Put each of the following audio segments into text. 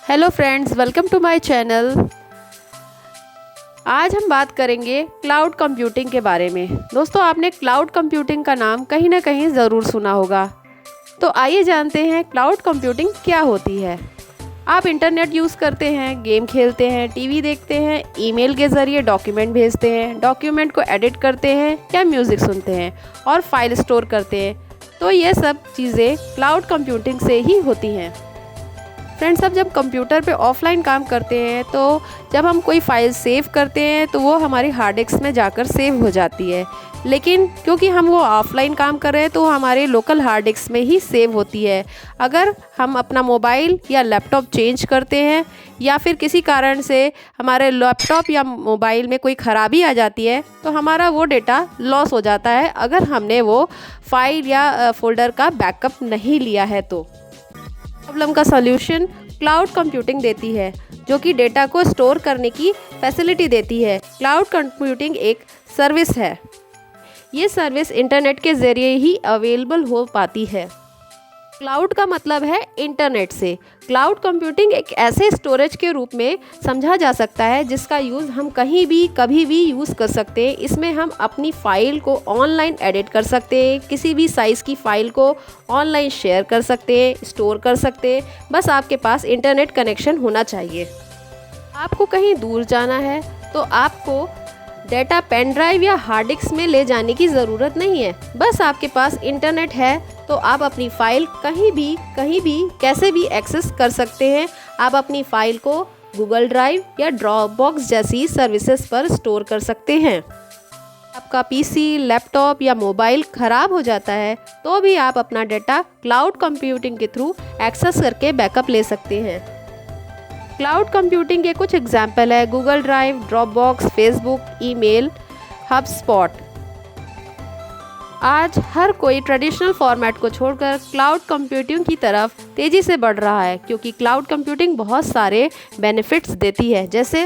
Hello friends, welcome to my channel. आज हम बात करेंगे क्लाउड कंप्यूटिंग के बारे में। दोस्तों, आपने क्लाउड कंप्यूटिंग का नाम कहीं ना कहीं ज़रूर सुना होगा। तो आइए जानते हैं क्लाउड कंप्यूटिंग क्या होती है। आप इंटरनेट यूज़ करते हैं, गेम खेलते हैं, टीवी देखते हैं, ईमेल के ज़रिए डॉक्यूमेंट भेजते हैं, डॉक्यूमेंट को एडिट करते हैं या म्यूज़िक सुनते हैं और फाइल स्टोर करते हैं। तो ये सब चीज़ें क्लाउड कंप्यूटिंग से ही होती हैं। फ्रेंड्स, अब जब कंप्यूटर पे ऑफलाइन काम करते हैं तो जब हम कोई फाइल सेव करते हैं तो वो हमारी हार्ड डिस्क में जाकर सेव हो जाती है। लेकिन क्योंकि हम वो ऑफलाइन काम कर रहे हैं तो हमारे लोकल हार्ड डिस्क में ही सेव होती है। अगर हम अपना मोबाइल या लैपटॉप चेंज करते हैं या फिर किसी कारण से हमारे लैपटॉप या मोबाइल में कोई ख़राबी आ जाती है तो हमारा वो डेटा लॉस हो जाता है, अगर हमने वो फाइल या फोल्डर का बैकअप नहीं लिया है तो। प्रॉब्लम का सॉल्यूशन क्लाउड कंप्यूटिंग देती है, जो कि डेटा को स्टोर करने की फैसिलिटी देती है। क्लाउड कंप्यूटिंग एक सर्विस है। ये सर्विस इंटरनेट के ज़रिए ही अवेलेबल हो पाती है। क्लाउड का मतलब है इंटरनेट से। क्लाउड कंप्यूटिंग एक ऐसे स्टोरेज के रूप में समझा जा सकता है जिसका यूज़ हम कहीं भी कभी भी यूज़ कर सकते हैं। इसमें हम अपनी फ़ाइल को ऑनलाइन एडिट कर सकते हैं, किसी भी साइज़ की फ़ाइल को ऑनलाइन शेयर कर सकते हैं, स्टोर कर सकते हैं। बस आपके पास इंटरनेट कनेक्शन होना चाहिए। आपको कहीं दूर जाना है तो आपको डेटा पेन ड्राइव या हार्ड डिस्क में ले जाने की ज़रूरत नहीं है। बस आपके पास इंटरनेट है तो आप अपनी फ़ाइल कहीं भी कैसे भी एक्सेस कर सकते हैं। आप अपनी फ़ाइल को गूगल ड्राइव या ड्रॉपबॉक्स जैसी सर्विसेज पर स्टोर कर सकते हैं। आपका पीसी, लैपटॉप या मोबाइल ख़राब हो जाता है तो भी आप अपना डेटा क्लाउड कंप्यूटिंग के थ्रू एक्सेस करके बैकअप ले सकते हैं। क्लाउड कंप्यूटिंग के कुछ एग्जाम्पल है Google drive, Dropbox, Facebook, email, HubSpot. आज हर कोई ट्रेडिशनल फॉर्मेट को छोड़कर क्लाउड कंप्यूटिंग की तरफ तेज़ी से बढ़ रहा है, क्योंकि क्लाउड कंप्यूटिंग बहुत सारे बेनिफिट्स देती है। जैसे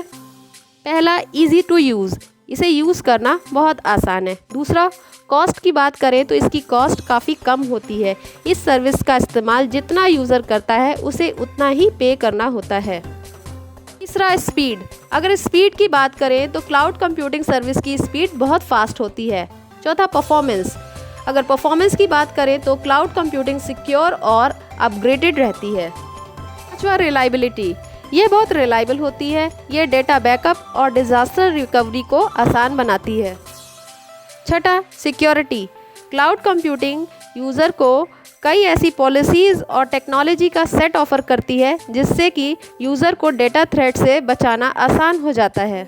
पहला, इजी टू यूज़, इसे यूज़ करना बहुत आसान है। दूसरा, कॉस्ट की बात करें तो इसकी कॉस्ट काफ़ी कम होती है। इस सर्विस का इस्तेमाल जितना यूज़र करता है उसे उतना ही पे करना होता है। तीसरा, स्पीड। अगर स्पीड की बात करें तो क्लाउड कंप्यूटिंग सर्विस की स्पीड बहुत फास्ट होती है। चौथा, परफॉर्मेंस। अगर परफॉर्मेंस की बात करें तो क्लाउड कंप्यूटिंग सिक्योर और अपग्रेडेड रहती है। पांचवा, रिलायबिलिटी। ये बहुत रिलायबल होती है। ये डेटा बैकअप और डिज़ास्टर रिकवरी को आसान बनाती है। छठा, सिक्योरिटी। क्लाउड कंप्यूटिंग यूज़र को कई ऐसी पॉलिसीज़ और टेक्नोलॉजी का सेट ऑफर करती है जिससे कि यूज़र को डेटा थ्रेट से बचाना आसान हो जाता है।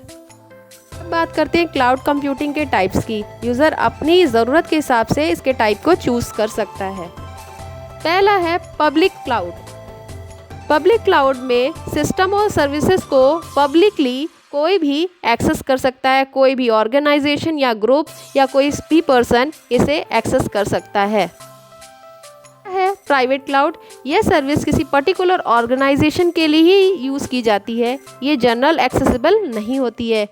अब बात करते हैं क्लाउड कंप्यूटिंग के टाइप्स की। यूज़र अपनी ज़रूरत के हिसाब से इसके टाइप को चूज़ कर सकता है। पहला है पब्लिक क्लाउड। पब्लिक क्लाउड में सिस्टम और सर्विसेज को पब्लिकली कोई भी एक्सेस कर सकता है। कोई भी ऑर्गेनाइजेशन या ग्रुप या कोई भी पर्सन इसे एक्सेस कर सकता है। Private cloud. यह सर्विस किसी पर्टिकुलर ऑर्गेनाइजेशन के लिए ही यूज़ की जाती है। ये जनरल एक्सेसिबल नहीं होती है।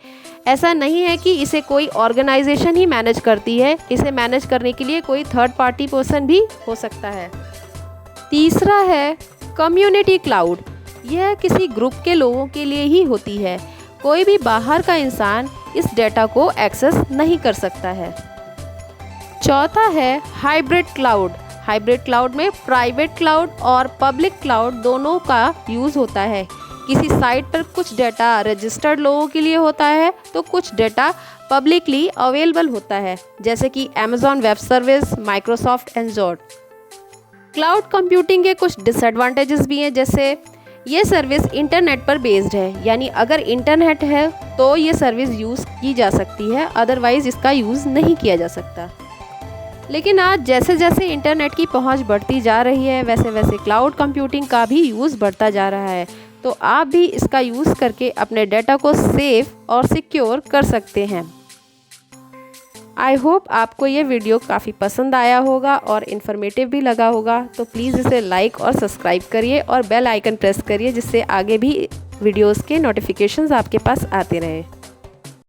ऐसा नहीं है कि इसे कोई ऑर्गेनाइजेशन ही मैनेज करती है। इसे मैनेज करने के लिए कोई थर्ड पार्टी पर्सन भी हो सकता है। तीसरा है कम्युनिटी क्लाउड। यह किसी ग्रुप के लोगों के लिए ही होती है। कोई भी बाहर का इंसान इस डेटा को एक्सेस नहीं कर सकता है। चौथा है हाइब्रिड क्लाउड। हाइब्रिड क्लाउड में प्राइवेट क्लाउड और पब्लिक क्लाउड दोनों का यूज़ होता है। किसी साइट पर कुछ डेटा रजिस्टर्ड लोगों के लिए होता है तो कुछ डेटा पब्लिकली अवेलेबल होता है, जैसे कि Amazon web service, Microsoft Azure. Cloud computing के कुछ डिसएडवांटेजेस भी हैं, जैसे ये सर्विस इंटरनेट पर बेस्ड है, यानी अगर इंटरनेट है तो ये सर्विस यूज़ की जा सकती है, अदरवाइज़ इसका यूज़ नहीं किया जा सकता। लेकिन आज जैसे जैसे इंटरनेट की पहुंच बढ़ती जा रही है वैसे वैसे क्लाउड कंप्यूटिंग का भी यूज़ बढ़ता जा रहा है। तो आप भी इसका यूज़ करके अपने डेटा को सेफ और सिक्योर कर सकते हैं। आई होप आपको ये वीडियो काफ़ी पसंद आया होगा और इन्फॉर्मेटिव भी लगा होगा। तो प्लीज़ इसे लाइक और सब्सक्राइब करिए और बेल आइकन प्रेस करिए, जिससे आगे भी वीडियोज़ के नोटिफिकेशंस आपके पास आते रहें।